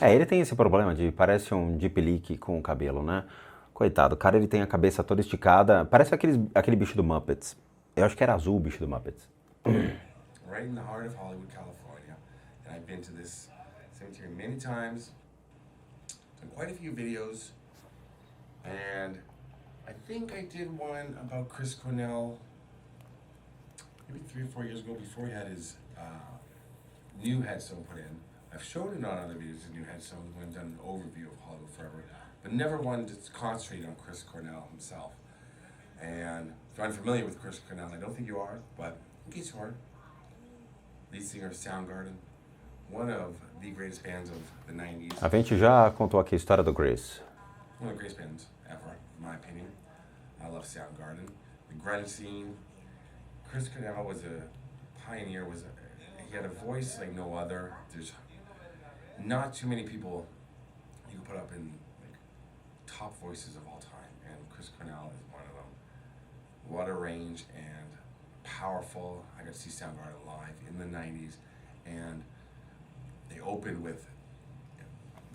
Ele tem esse problema de parece um Deep Leak com o cabelo, né? Coitado, o cara ele tem a cabeça toda esticada, parece aquele bicho do Muppets. Eu acho que era azul o bicho do Muppets. Right in the heart of Hollywood, California. And I've been to this cemetery many times, done quite a few videos, and I think I did one about Chris Cornell maybe 3 or 4 years ago before he had his new headstone put in. I've showed it on other videos, his new headstone, when I've done an overview of Hollywood Forever, but never one to concentrate on Chris Cornell himself. And if you're unfamiliar with Chris Cornell, I don't think you are, but in case you are, lead singer of Soundgarden, one of the greatest bands of the 90s. A gente já contou aqui a história do Grace. One of the greatest bands ever, in my opinion. I love Soundgarden. The grunge scene. Chris Cornell was a pioneer. He had a voice like no other. There's not too many people you can put up in like top voices of all time, and Chris Cornell is one of them. What a range and powerful. I got to see Soundgarden live in the 90s, and they opened with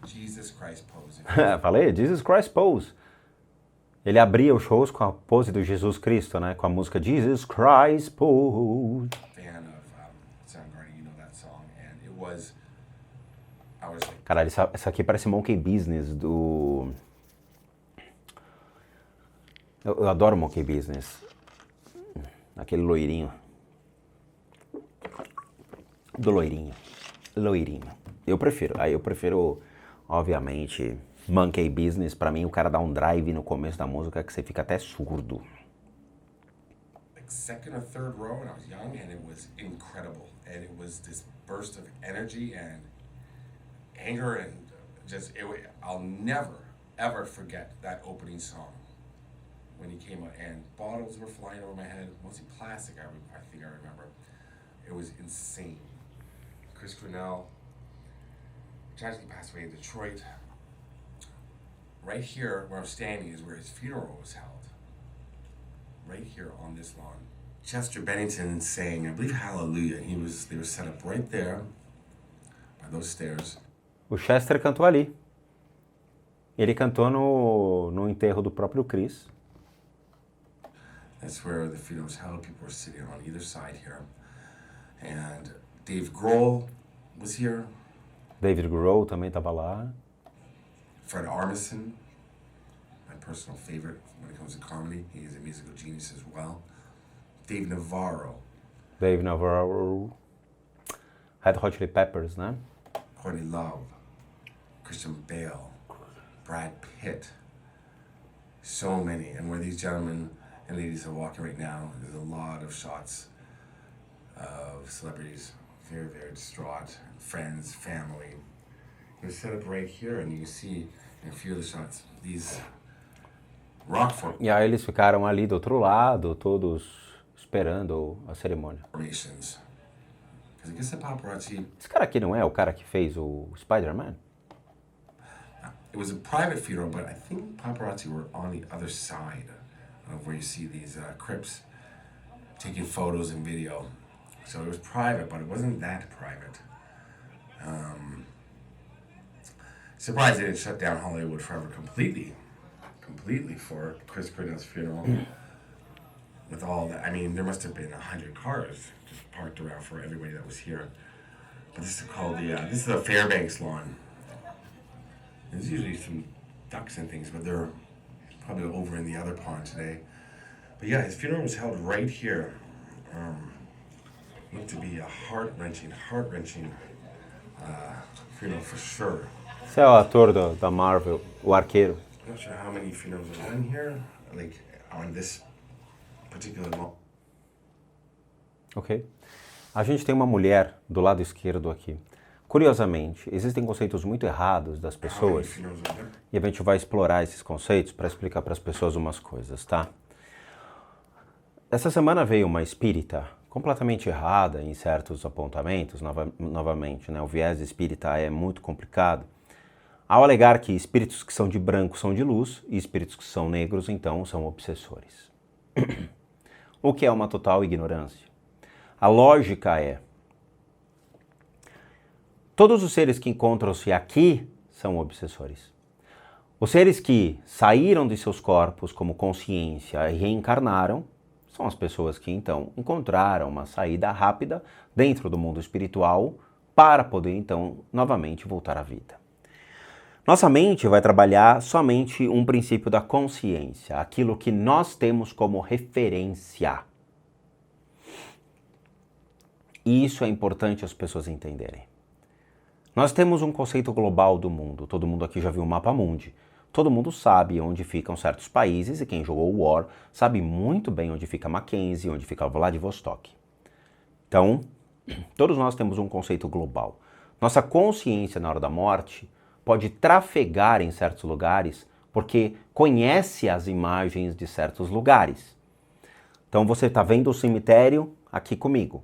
Jesus Christ Pose. Falei, Jesus Christ Pose. Ele abria os shows com a pose do Jesus Cristo, né? Com a música Jesus Christ Pose. Fan of Soundgarden, you know that song, and it was. I was like, Caralho, essa aqui parece Monkey Business do. Eu adoro Monkey Business. Aquele loirinho. Do loirinho. Loirinho. Eu prefiro, obviamente, Monkey Business. Pra mim, o cara dá um drive no começo da música que você fica até surdo. like second or third row when I was young, and it was incredible. And it was this burst of energy and anger, and I'll never, ever forget that opening song. When he came out, and bottles were flying over my head, mostly plastic, I think I remember. It was insane. Chris Cornell tragically passed away in Detroit. Right here where I'm standing is where his funeral was held. Right here on this lawn. Chester Bennington sang, I believe, Hallelujah. They were set up right there by those stairs. O Chester cantou ali. Ele cantou no enterro do próprio Chris. That's where the funeral was held. People were sitting on either side here. And Dave Grohl was here. David Grohl também estava lá. Fred Armisen, my personal favorite when it comes to comedy. He is a musical genius as well. Dave Navarro. Dave Navarro. Red Hot Chili Peppers, né? Courtney Love. Christian Bale. Brad Pitt. So many. And where these gentlemen and ladies are walking right now, there's a lot of shots of celebrities, very, very distraught, friends, family. It was set up right here, and you can see in a few of the shots, these rock E aí eles ficaram ali do outro lado, todos esperando a cerimônia. formations. Because I guess the paparazzi, Esse cara aqui não é o cara que fez o Spider-Man? it was a private funeral, but I think paparazzi were on the other side of where you see these crypts taking photos and video. So it was private, but it wasn't that private. Surprised they didn't shut down Hollywood Forever completely for Chris Cornell's funeral. With all that, I mean, there must have been 100 cars just parked around for everybody that was here. But this is called this is the Fairbanks lawn. There's usually some ducks and things, but they're probably over in the other pond today. But yeah, his funeral was held right here. Looked to be a heart-wrenching funeral for sure. Esse é o ator da Marvel, o arqueiro. I'm not sure how many funerals are done here, like on this particular lawn. Ok. A gente tem uma mulher do lado esquerdo aqui. Curiosamente, existem conceitos muito errados das How many pessoas funerals are there? e a gente vai explorar esses conceitos para explicar para as pessoas umas coisas, tá? Essa semana veio uma espírita completamente errada em certos apontamentos, novamente, né? O viés espírita é muito complicado. Ao alegar que espíritos que são de branco são de luz e espíritos que são negros, então, são obsessores. O que é uma total ignorância. A lógica é: Todos os seres que encontram-se aqui são obsessores. Os seres que saíram de seus corpos como consciência e reencarnaram são as pessoas que então encontraram uma saída rápida dentro do mundo espiritual para poder então novamente voltar à vida. Nossa mente vai trabalhar somente um princípio da consciência, aquilo que nós temos como referência. E isso é importante as pessoas entenderem. Nós temos um conceito global do mundo. Todo mundo aqui já viu o mapa mundi. Todo mundo sabe onde ficam certos países e quem jogou War sabe muito bem onde fica Mackenzie, onde fica Vladivostok. Então, todos nós temos um conceito global. Nossa consciência na hora da morte pode trafegar em certos lugares porque conhece as imagens de certos lugares. Então você está vendo o cemitério aqui comigo.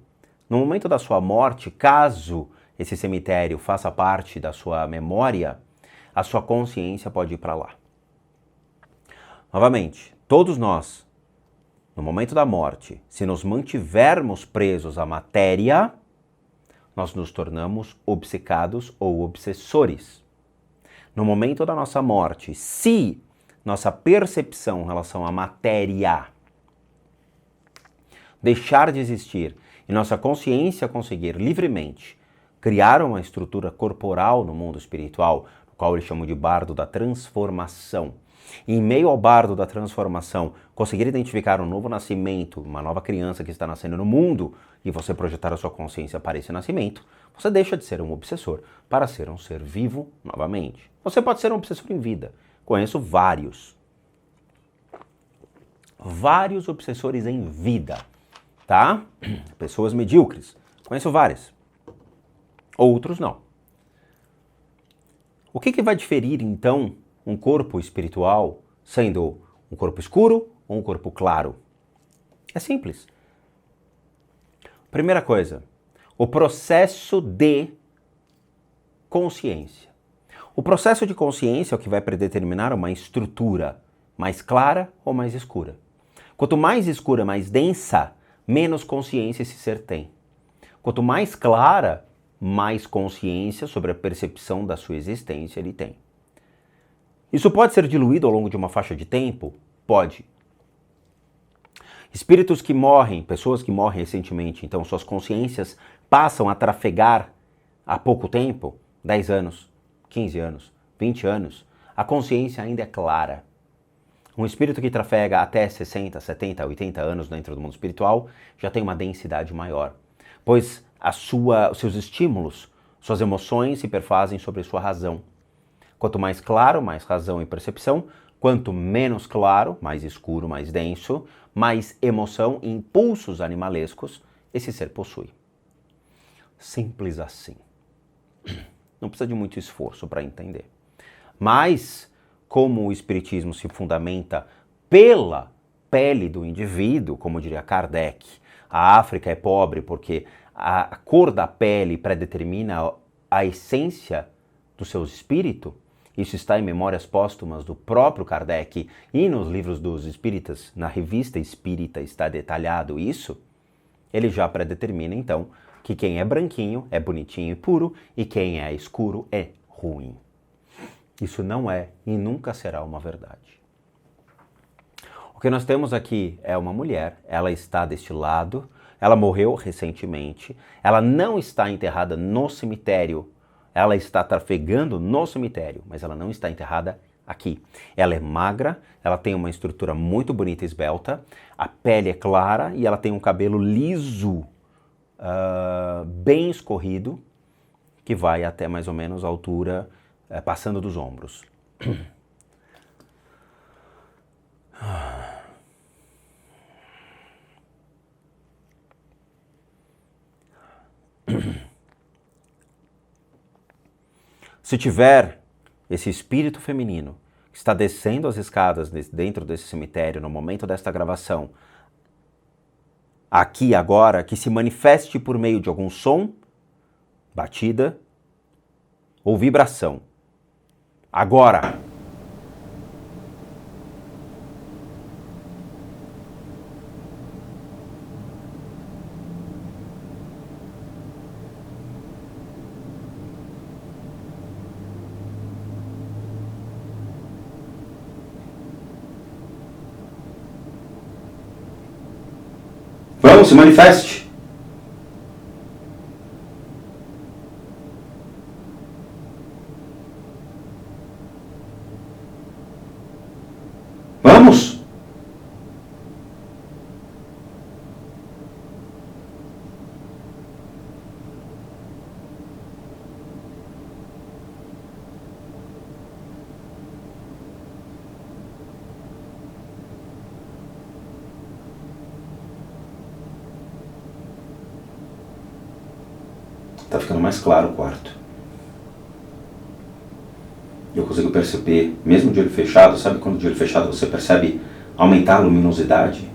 No momento da sua morte, caso esse cemitério faça parte da sua memória, a sua consciência pode ir para lá. Novamente, todos nós, no momento da morte, se nos mantivermos presos à matéria, nós nos tornamos obcecados ou obsessores. No momento da nossa morte, se nossa percepção em relação à matéria deixar de existir e nossa consciência conseguir livremente criar uma estrutura corporal no mundo espiritual, no qual eles chamam de bardo da transformação, e em meio ao bardo da transformação, conseguir identificar um novo nascimento, uma nova criança que está nascendo no mundo, e você projetar a sua consciência para esse nascimento, você deixa de ser um obsessor para ser um ser vivo novamente. Você pode ser um obsessor em vida. Conheço vários obsessores em vida, tá? Pessoas medíocres. Conheço várias. Outros não. O que vai diferir, então, um corpo espiritual sendo um corpo escuro ou um corpo claro? É simples. Primeira coisa, o processo de consciência. O processo de consciência é o que vai predeterminar uma estrutura mais clara ou mais escura. Quanto mais escura, mais densa, menos consciência esse ser tem. Quanto mais clara, mais consciência sobre a percepção da sua existência ele tem. Isso pode ser diluído ao longo de uma faixa de tempo? Pode. Espíritos que morrem, pessoas que morrem recentemente, então suas consciências passam a trafegar há pouco tempo, 10 anos, 15 anos, 20 anos, a consciência ainda é clara. Um espírito que trafega até 60, 70, 80 anos dentro do mundo espiritual já tem uma densidade maior, pois os seus estímulos, suas emoções se perfazem sobre sua razão. Quanto mais claro, mais razão e percepção. Quanto menos claro, mais escuro, mais denso, mais emoção e impulsos animalescos esse ser possui. Simples assim. Não precisa de muito esforço para entender. Mas, como o Espiritismo se fundamenta pela pele do indivíduo, como diria Kardec, a África é pobre porque a cor da pele predetermina a essência do seu espírito. Isso está em Memórias Póstumas do próprio Kardec e nos livros dos espíritas, na Revista Espírita está detalhado isso. Ele já predetermina então que quem é branquinho é bonitinho e puro e quem é escuro é ruim. Isso não é e nunca será uma verdade. O que nós temos aqui é uma mulher, ela está deste lado, ela morreu recentemente, ela não está enterrada no cemitério, ela está trafegando no cemitério, mas ela não está enterrada aqui. Ela é magra, ela tem uma estrutura muito bonita e esbelta, a pele é clara e ela tem um cabelo liso, bem escorrido, que vai até mais ou menos a altura, passando dos ombros. Se tiver esse espírito feminino que está descendo as escadas dentro desse cemitério no momento desta gravação, aqui agora, que se manifeste por meio de algum som, batida ou vibração. Agora! Vamos, se manifeste. Vamos. Tá ficando mais claro o quarto. Eu consigo perceber, mesmo de olho fechado, sabe quando de olho fechado você percebe aumentar a luminosidade?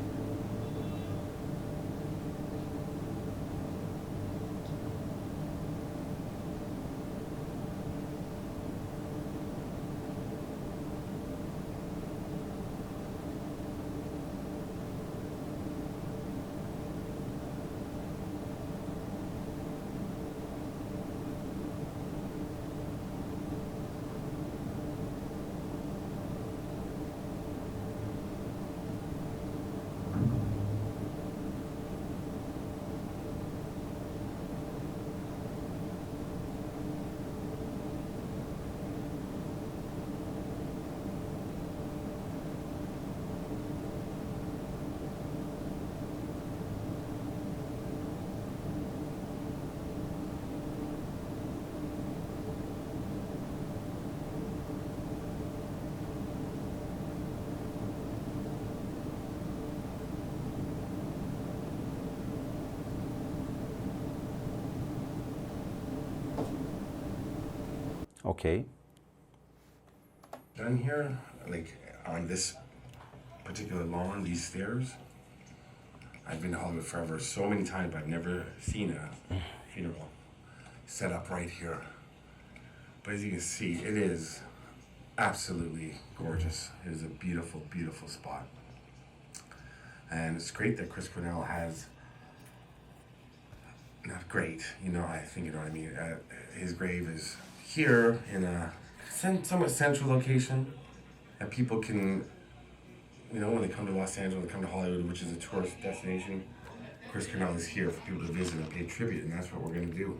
Ok. Down here, like on this particular lawn, these stairs, I've been to Hollywood Forever so many times, but I've never seen a funeral set up right here. But as you can see, it is absolutely gorgeous. It is a beautiful, beautiful spot. And it's great that Chris Cornell has, not great, you know, I think you know what I mean. His grave is here in a somewhat central location that people can, you know, when they come to Los Angeles, they come to Hollywood, which is a tourist destination, Chris Cornell is here for people to visit and pay tribute, and that's what we're going to do.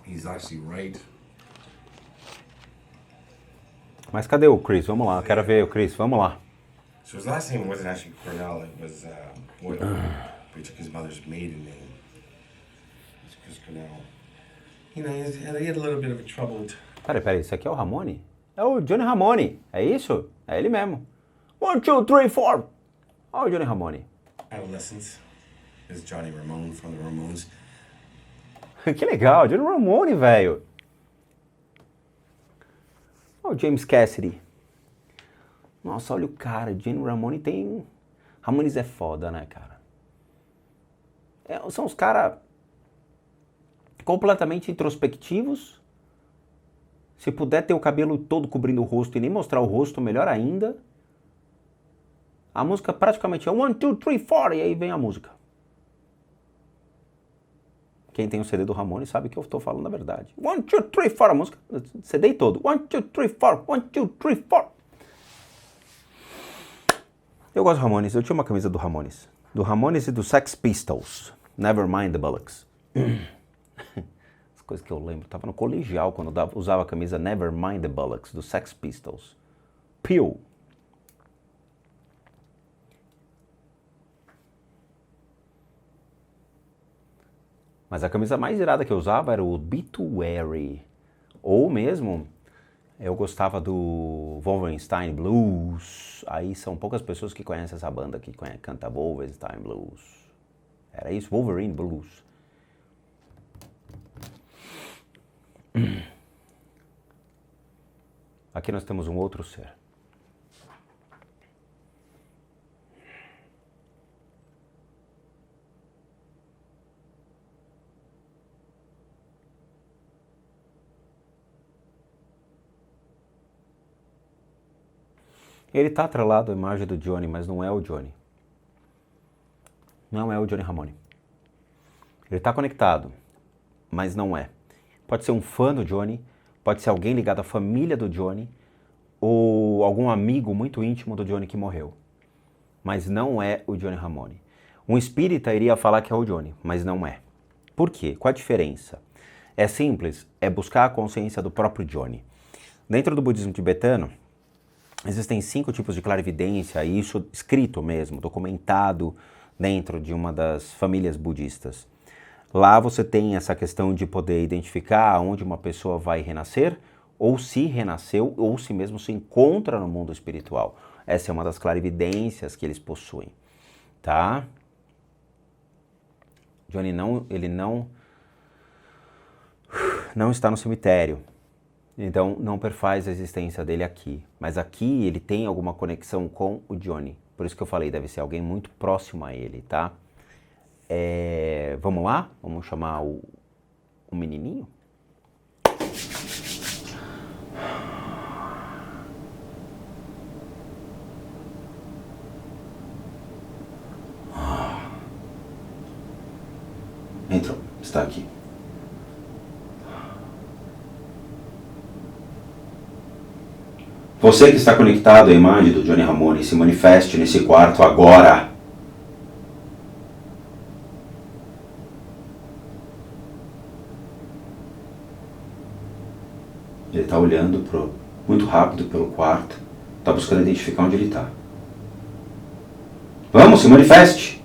He's actually right. Mas cadê o Chris? Vamos lá, eu quero ver o Chris, vamos lá. So his last name wasn't actually Cornell, it was Boyle. But he took his mother's maiden name. It's Chris Cornell. You know, he had a little bit of a troubled... Peraí, isso aqui é o Ramone? É o Johnny Ramone, é isso? É ele mesmo. 1, 2, 3, 4. Olha o Johnny Ramone. Adolescence. Is Johnny Ramone from the Ramones. Que legal, Johnny Ramone, velho. Olha o James Cassidy. Nossa, olha o cara, Johnny Ramone tem... Ramones é foda, né, cara? São os caras completamente introspectivos. Se puder ter o cabelo todo cobrindo o rosto e nem mostrar o rosto, melhor ainda. A música praticamente é 1, 2, 3, 4 e aí vem a música. Quem tem o CD do Ramones sabe que eu estou falando a verdade. 1, 2, 3, 4 a música, CD todo. 1, 2, 3, 4, 1, 2, 3, 4. Eu gosto do Ramones, eu tinha uma camisa do Ramones. Do Ramones e do Sex Pistols. Never mind the Bollocks. As coisas que eu lembro. Tava no colegial quando usava a camisa Never mind the Bollocks, do Sex Pistols. Pew. Mas a camisa mais irada que eu usava era o Obituary. Ou mesmo, eu gostava do Wolfenstein Blues. Aí são poucas pessoas que conhecem essa banda que canta Wolfenstein Blues. Era isso, Wolverine Blues. Aqui nós temos um outro ser. Ele está atrelado à imagem do Johnny, mas não é o Johnny. Não é o Johnny Ramone. Ele está conectado, mas não é. Pode ser um fã do Johnny, pode ser alguém ligado à família do Johnny, ou algum amigo muito íntimo do Johnny que morreu. Mas não é o Johnny Ramone. Um espírita iria falar que é o Johnny, mas não é. Por quê? Qual a diferença? É simples, é buscar a consciência do próprio Johnny. Dentro do budismo tibetano, existem 5 tipos de clarividência, e isso escrito mesmo, documentado dentro de uma das famílias budistas. Lá você tem essa questão de poder identificar onde uma pessoa vai renascer, ou se renasceu, ou se mesmo se encontra no mundo espiritual. Essa é uma das clarividências que eles possuem, tá? Johnny ele não está no cemitério, então não perfaz a existência dele aqui. Mas aqui ele tem alguma conexão com o Johnny. Por isso que eu falei, deve ser alguém muito próximo a ele, tá? Vamos lá? Vamos chamar o menininho? Entrou, está aqui. Você que está conectado à imagem do Johnny Ramone, se manifeste nesse quarto agora. Ele está olhando muito rápido pelo quarto, está buscando identificar onde ele está. Vamos, se manifeste!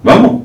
Vamos?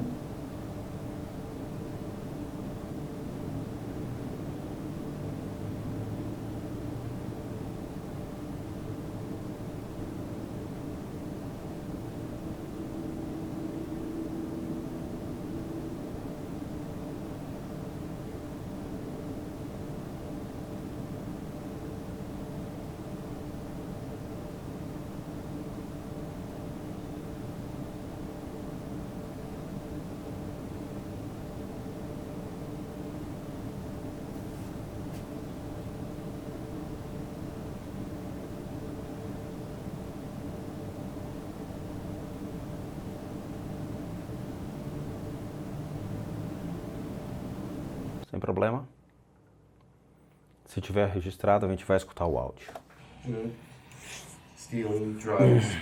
Sem problema. Se tiver registrado, a gente vai escutar o áudio. Stealing drugs.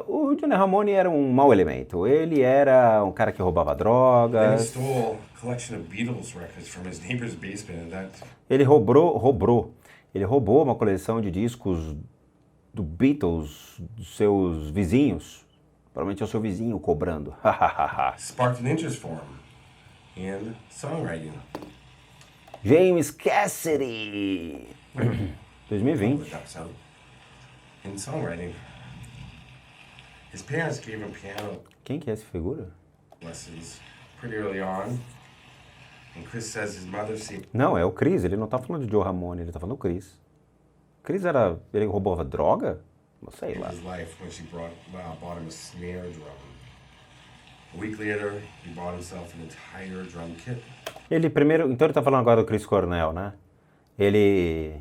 O Johnny Ramone era um mau elemento. Ele era um cara que roubava Then he drogas. stole a collection of Beatles records from his neighbor's basement, and that Ele roubou uma coleção de discos do Beatles dos seus vizinhos. Provavelmente é o seu vizinho cobrando. sparked an interest for him in songwriting. James Cassidy. 2020. Episode. In songwriting. His parents gave him piano Quem que é essa figura? lessons pretty early on. And Chris says his mother seemed Não, é o Chris. Ele não tá falando de Joe Ramone, ele tá falando do Chris. Chris ele roubava droga? Não sei in lá. his life when she bought him a snare drum. A week later, he bought himself an entire drum kit. Então ele tá falando agora do Chris Cornell, né? Ele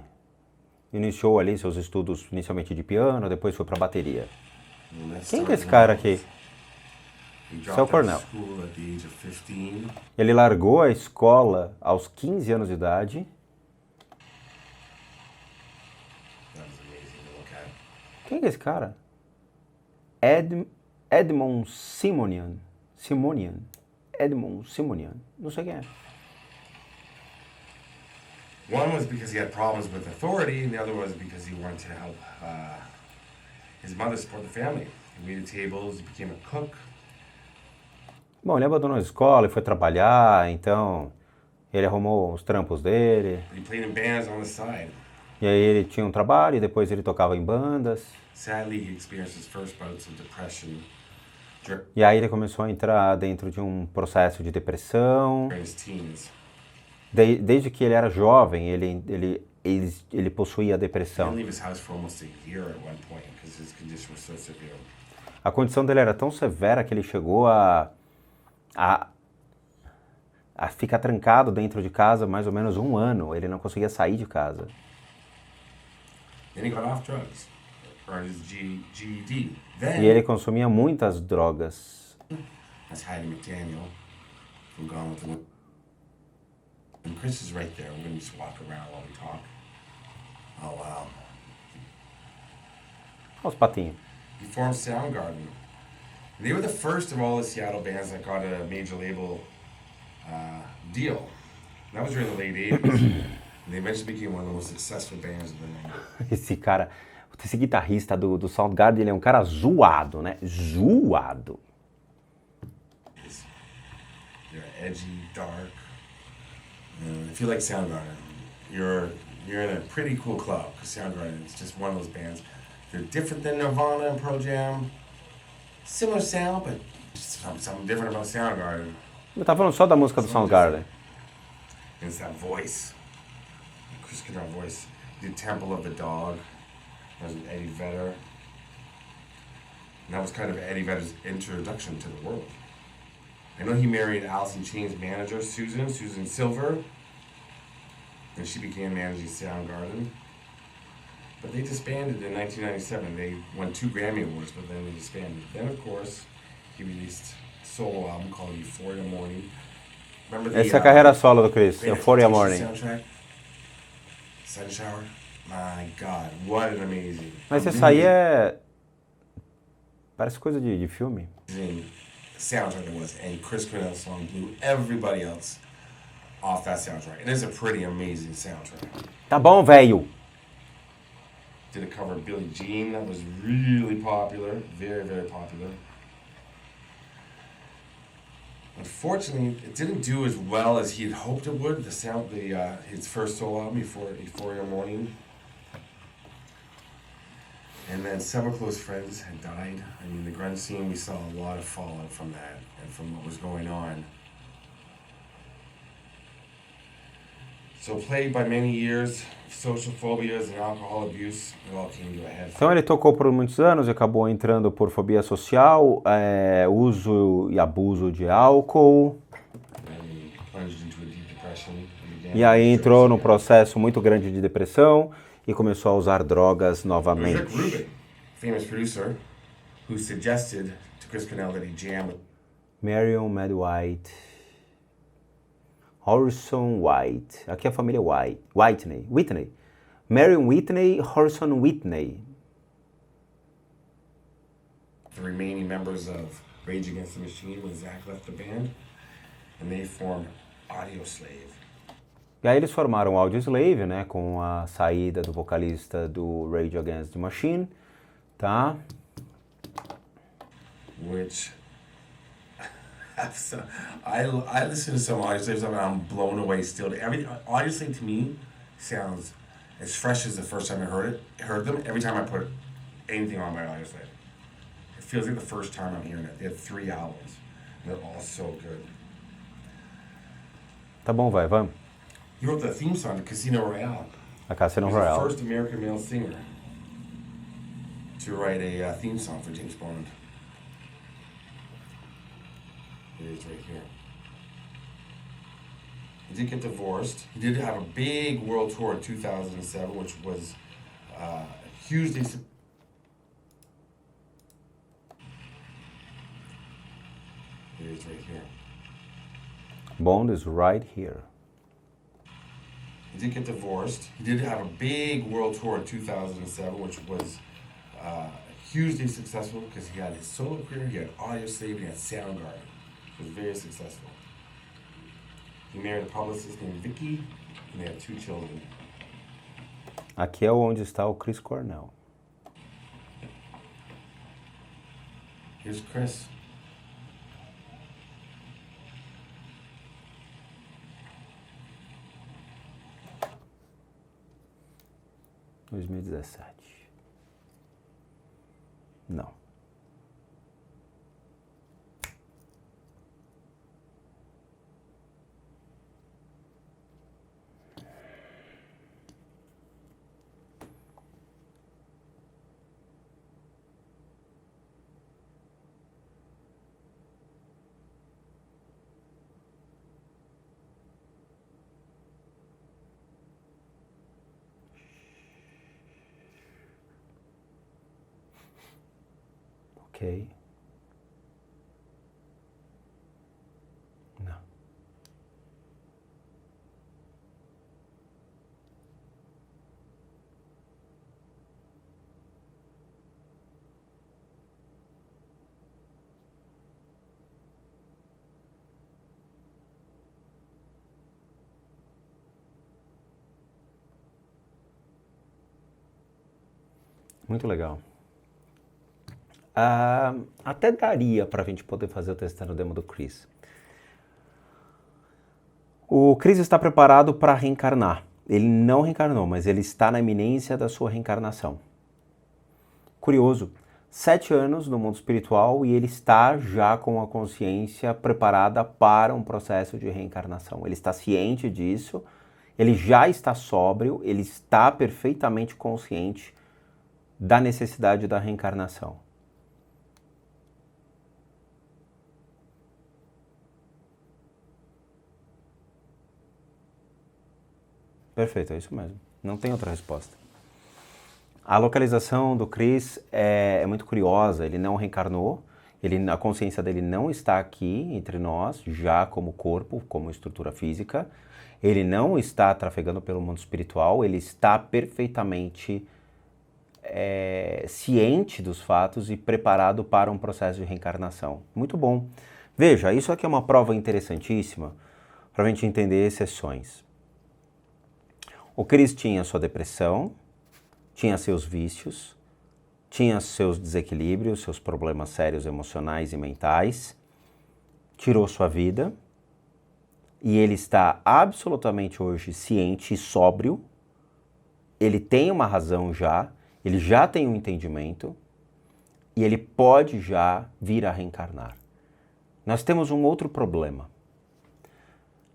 iniciou ali seus estudos inicialmente de piano, depois foi pra bateria. And that Quem que é esse started cara him aqui? off. He Seu dropped out Cornell. of school at the age of 15. Ele largou a escola aos 15 anos de idade. That was amazing to look at. Quem que é esse cara? Edmond Simonian. Edmond Simonian. Não sei quem é. One was because he had problems with authority, and the other was because he wanted to help his mother support the family. He waited tables, he became a cook. Bom, ele abandonou a escola e foi trabalhar, então ele arrumou os trampos dele. He played in bands on the side. E aí ele tinha um trabalho e depois ele tocava em bandas. Sadly, he experienced his first bouts of depression E aí ele começou a entrar dentro de um processo de depressão. during his teens. Desde que ele era jovem, ele ele possuía He didn't depressão. leave his house for almost a year at one point because his condition was so severe. A condição dele era tão severa que ele chegou a, a ficar trancado dentro de casa mais ou menos 1 ano. Ele não conseguia sair de casa. Then he got off drugs, earned his GED. E ele Then, consumia muitas drogas. that's Heidi McDaniel from Gone with the Wind. And Chris is right there. We're going to just walk around while we talk. Oh, wow. Olha os patinhos. He formed Soundgarden. They were the first of all the Seattle bands that got a major label deal. That was during the late 80s. And they eventually became one of the most successful bands of the 90s. Esse cara, esse guitarrista do Soundgarden, ele é um cara zoado, né? Zoado. They're edgy, dark. If you like Soundgarden, you're in a pretty cool club because Soundgarden is just one of those bands. They're different than Nirvana and Pearl Jam. Similar sound, but something different about Soundgarden. Eu tava falando só da música do Soundgarden. And it's that voice. Chris Cornell voice. The Temple of the Dog. That was Eddie Vedder. And that was kind of Eddie Vedder's introduction to the world. I know he married Alice in Chains manager, Susan Silver. And she began managing Soundgarden. But they disbanded in 1997. They won 2 Grammy Awards, but then they disbanded. Then, of course, he released a solo album called Euphoria Morning. Remember the Essa é a carreira solo do Chris, Euphoria Morning. soundtrack? Sun Shower? My God, what an amazing. Mas essa aí é... Parece coisa de filme. amazing soundtrack it was. And Chris Cornell's song blew everybody else off that soundtrack. It is a pretty amazing soundtrack. Tá bom, velho. Did a cover of Billie Jean that was really popular, very, very popular. Unfortunately, it didn't do as well as he had hoped it would. His first solo album, Euphoria Morning. And then several close friends had died. I mean, the grunge scene, we saw a lot of fallout from that and from what was going on. So plagued by many years, social phobias and alcohol abuse, it all came to a head. Então ele tocou por muitos anos e acabou entrando por fobia social, uso e abuso de álcool. And plunged into a deep depression. And began E aí to entrou num again. processo muito grande de depressão e começou a usar drogas It was Rick novamente. Rubin, famous producer, who suggested to Chris Cornell that he jam with Marion Mad White, Harrison White, aqui é a família Whitney. Marion Whitney, Harrison Whitney. the remaining members of Rage Against the Machine when Zach left the band, and they formed Audioslave. E aí eles formaram o Audioslave, né, com a saída do vocalista do Rage Against the Machine, tá? Which I listen to some Audioslave stuff and I'm blown away still. Audioslave to me sounds as fresh as the first time I heard them. Every time I put anything on by Audioslave, it feels like the first time I'm hearing it. They have 3 albums. And they're all so good. Tá bom, vai, vamos. He wrote the theme song to Casino Royale. A Casino He was the Royale. first American male singer to write a theme song for James Bond. It is right here. He did get divorced. He did have a big world tour in 2007, which was hugely. It is right here. Bond is right here. He did get divorced. He did have a big world tour in 2007, which was hugely successful because he had his solo career, he had Audioslave, he had Soundgarden. It was very successful. He married a publicist named Vicky, and they had 2 children. Aqui é onde está o Chris Cornell. Here's Chris. Em 2017. Não. Ok. Não. Muito legal. Até daria para a gente poder fazer o teste no demo do Chris. O Chris está preparado para reencarnar. Ele não reencarnou, mas ele está na iminência da sua reencarnação. Curioso, 7 anos no mundo espiritual e ele está já com a consciência preparada para um processo de reencarnação. Ele está ciente disso, ele já está sóbrio, ele está perfeitamente consciente da necessidade da reencarnação. Perfeito, é isso mesmo. Não tem outra resposta. A localização do Chris é muito curiosa. Ele não reencarnou, a consciência dele não está aqui entre nós, já como corpo, como estrutura física. Ele não está trafegando pelo mundo espiritual, ele está perfeitamente ciente dos fatos e preparado para um processo de reencarnação. Muito bom. Veja, isso aqui é uma prova interessantíssima para a gente entender exceções. O Chris tinha sua depressão, tinha seus vícios, tinha seus desequilíbrios, seus problemas sérios emocionais e mentais, tirou sua vida e ele está absolutamente hoje ciente e sóbrio, ele tem uma razão já, ele já tem um entendimento e ele pode já vir a reencarnar. Nós temos um outro problema.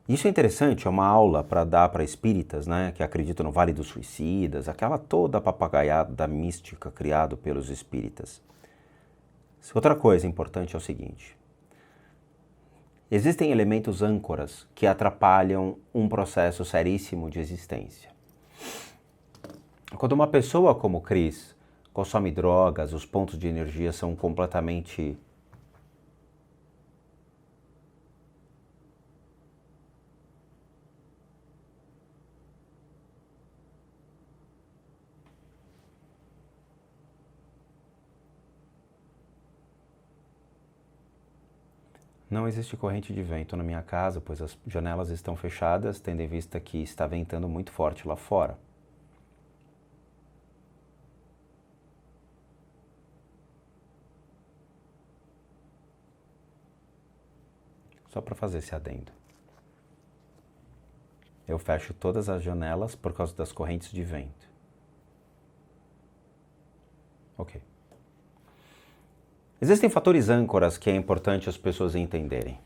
Isso é interessante, é uma aula para dar para espíritas, né, que acreditam no Vale dos Suicidas, aquela toda papagaiada da mística criado pelos espíritas. Outra coisa importante é o seguinte: existem elementos âncoras que atrapalham um processo seríssimo de existência. Quando uma pessoa como Chris consome drogas, os pontos de energia são completamente Não existe corrente de vento na minha casa, pois as janelas estão fechadas, tendo em vista que está ventando muito forte lá fora. Só para fazer esse adendo. Eu fecho todas as janelas por causa das correntes de vento. Ok. Existem fatores âncoras que é importante as pessoas entenderem.